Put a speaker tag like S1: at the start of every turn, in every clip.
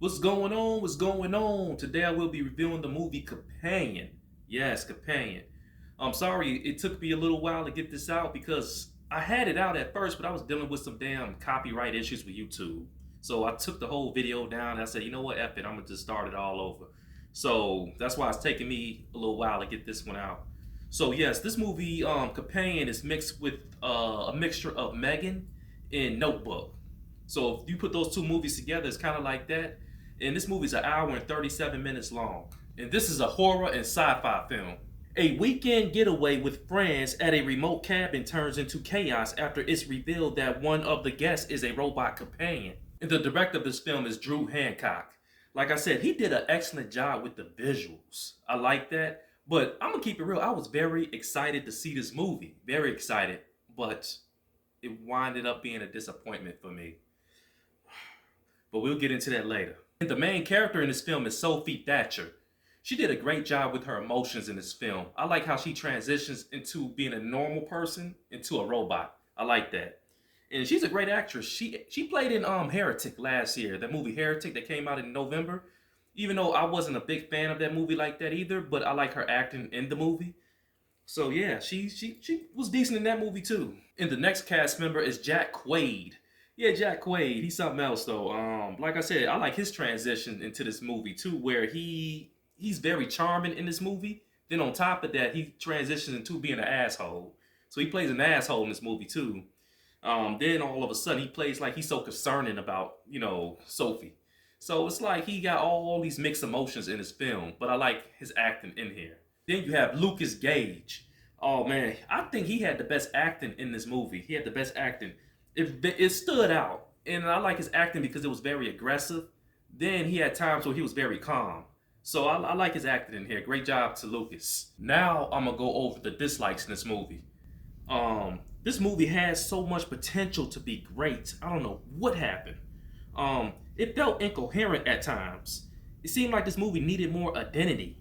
S1: What's going on? What's going on? Today I will be reviewing the movie Companion. Yes, Companion. I'm sorry it took me a little while to get this out because I had it out at first, but I was dealing with some damn copyright issues with YouTube. So I took the whole video down and I said, you know what, F it, I'm gonna just start it all over. So that's why it's taking me a little while to get this one out. So yes, this movie Companion is mixed with a mixture of Megan and Notebook. So if you put those two movies together, it's kind of like that. And this movie's an hour and 37 minutes long. And this is a horror and sci-fi film. A weekend getaway with friends at a remote cabin turns into chaos after it's revealed that one of the guests is a robot companion. And the director of this film is Drew Hancock. Like I said, he did an excellent job with the visuals. I like that. But I'm gonna keep it real. I was very excited to see this movie. Very excited. But it winded up being a disappointment for me. But we'll get into that later. And the main character in this film is Sophie Thatcher. She did a great job with her emotions in this film. I like how she transitions into being a normal person into a robot. I like that. And she's a great actress. She played in Heretic last year, that movie Heretic that came out in November. Even though I wasn't a big fan of that movie like that either, but I like her acting in the movie. So yeah, she was decent in that movie too. And the next cast member is Jack Quaid. Yeah, Jack Quaid. He's something else though. Like I said, I like his transition into this movie too, where he's very charming in this movie. Then on top of that, he transitions into being an asshole. So he plays an asshole in this movie too. Then all of a sudden he plays like he's so concerning about, Sophie. So it's like he got all these mixed emotions in his film, but I like his acting in here. Then you have Lukas Gage. Oh man, I think he had the best acting in this movie. He had the best acting. It stood out, and I like his acting because it was very aggressive. Then he had times where he was very calm. So I like his acting in here. Great job to Lucas. Now I'm gonna go over the dislikes in this movie. This movie has so much potential to be great. I don't know what happened. It felt incoherent at times. It seemed like this movie needed more identity.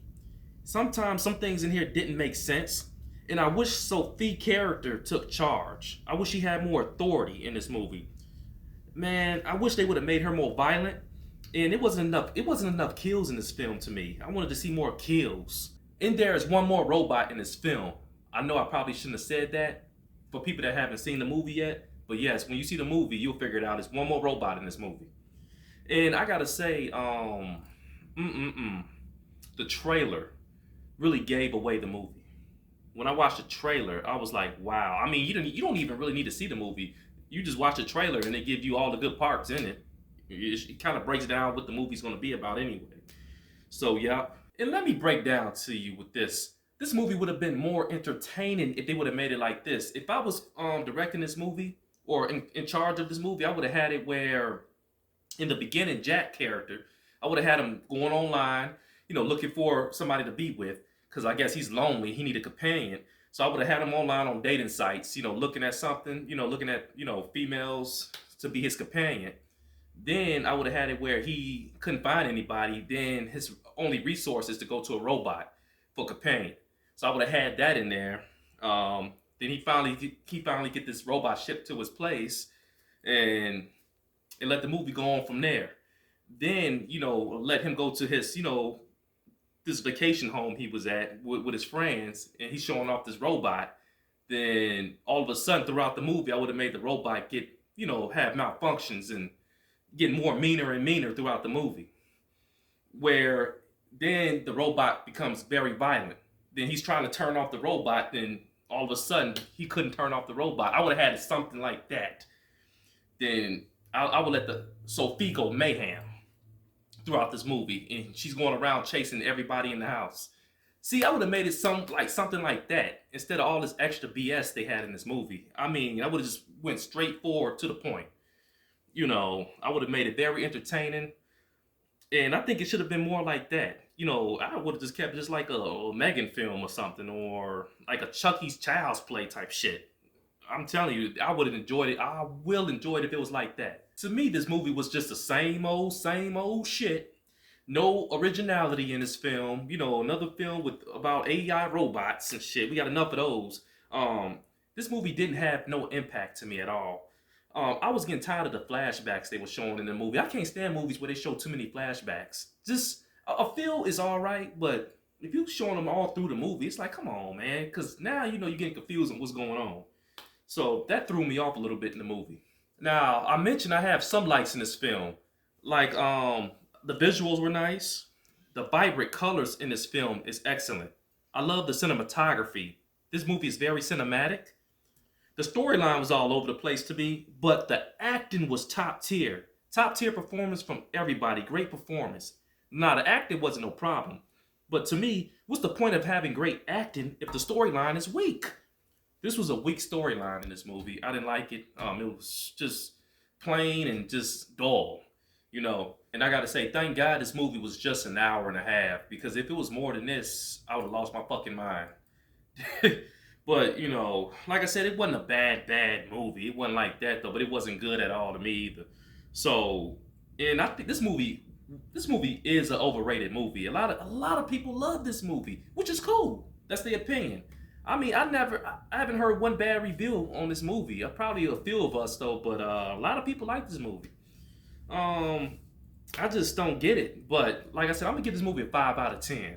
S1: Sometimes some things in here didn't make sense. And I wish Sophie character took charge. I wish she had more authority in this movie. Man, I wish they would have made her more violent. And it wasn't enough kills in this film to me. I wanted to see more kills. And there is one more robot in this film. I know I probably shouldn't have said that for people that haven't seen the movie yet. But yes, when you see the movie, you'll figure it out. There's one more robot in this movie. And I gotta say, the trailer really gave away the movie. When I watched the trailer, I was like, wow. I mean, you don't even really need to see the movie. You just watch the trailer and they give you all the good parts in it. It kind of breaks down what the movie's going to be about anyway. So, yeah. And let me break down to you with this. This movie would have been more entertaining if they would have made it like this. If I was directing this movie or in charge of this movie, I would have had it where in the beginning, Jack character, I would have had him going online, looking for somebody to be with. Because I guess he's lonely, he need a companion. So I would have had him online on dating sites, looking at something, looking at, females to be his companion. Then I would have had it where he couldn't find anybody. Then his only resource is to go to a robot for companion. So I would have had that in there. Then he finally get this robot shipped to his place, and let the movie go on from there. Then let him go to his this vacation home he was at with his friends, and he's showing off this robot. Then all of a sudden throughout the movie, I would have made the robot get, have malfunctions and get more meaner and meaner throughout the movie. Where then the robot becomes very violent. Then he's trying to turn off the robot, then all of a sudden he couldn't turn off the robot. I would have had something like that. Then I would let the Sophie go mayhem throughout this movie, and she's going around chasing everybody in the house. See, I would have made it something like that instead of all this extra BS they had in this movie. I mean, I would have just went straight forward to the point. I would have made it very entertaining, and I think it should have been more like that. I would have just kept it just like a Megan film or something, or like a Chucky's Child's Play type shit. I'm telling you, I would have enjoyed it. I will enjoy it if it was like that. To me, this movie was just the same old shit. No originality in this film. Another film with about AI robots and shit. We got enough of those. This movie didn't have no impact to me at all. I was getting tired of the flashbacks they were showing in the movie. I can't stand movies where they show too many flashbacks. Just a feel is all right, but if you showing them all through the movie, it's like, come on, man, because now you know you're getting confused on what's going on. So that threw me off a little bit in the movie. Now I mentioned I have some likes in this film, like the visuals were nice, the vibrant colors in this film is excellent. I love the cinematography. This movie is very cinematic. The storyline was all over the place to me, but the acting was top tier. Top tier performance from everybody. Great performance. Now, the acting wasn't no problem. But to me, what's the point of having great acting if the storyline is weak? This was a weak storyline in this movie. I didn't like it. It was just plain and just dull, you know. And I gotta say, thank God this movie was just an hour and a half, because if it was more than this, I would have lost my fucking mind. But you know, like I said, it wasn't a bad movie. It wasn't like that though, but it wasn't good at all to me either. So, and I think this movie is an overrated movie. A lot of people love this movie, which is cool. That's their opinion. I mean, I haven't heard one bad review on this movie. Probably a few of us though, but a lot of people like this movie. Um, I just don't get it. But like I said, I'm gonna give this movie a 5 out of 10.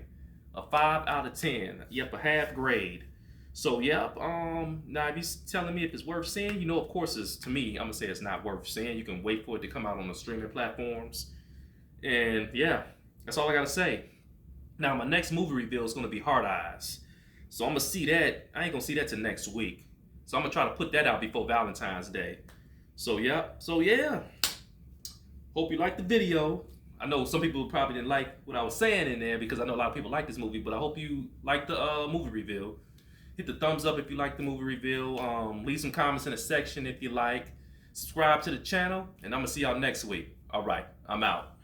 S1: A 5 out of 10. Yep, a half grade. So yep. Now if you're telling me if it's worth seeing, you know, of course, it's to me. I'm gonna say it's not worth seeing. You can wait for it to come out on the streaming platforms. And yeah, that's all I gotta say. Now my next movie review is gonna be Hard Eyes. So I'm gonna see that. I ain't gonna see that till next week. So I'm gonna try to put that out before Valentine's Day. So yeah. So yeah. Hope you liked the video. I know some people probably didn't like what I was saying in there because I know a lot of people like this movie, but I hope you like the movie review. Hit the thumbs up if you like the movie review. Leave some comments in the section if you like. Subscribe to the channel, and I'm gonna see y'all next week. All right, I'm out.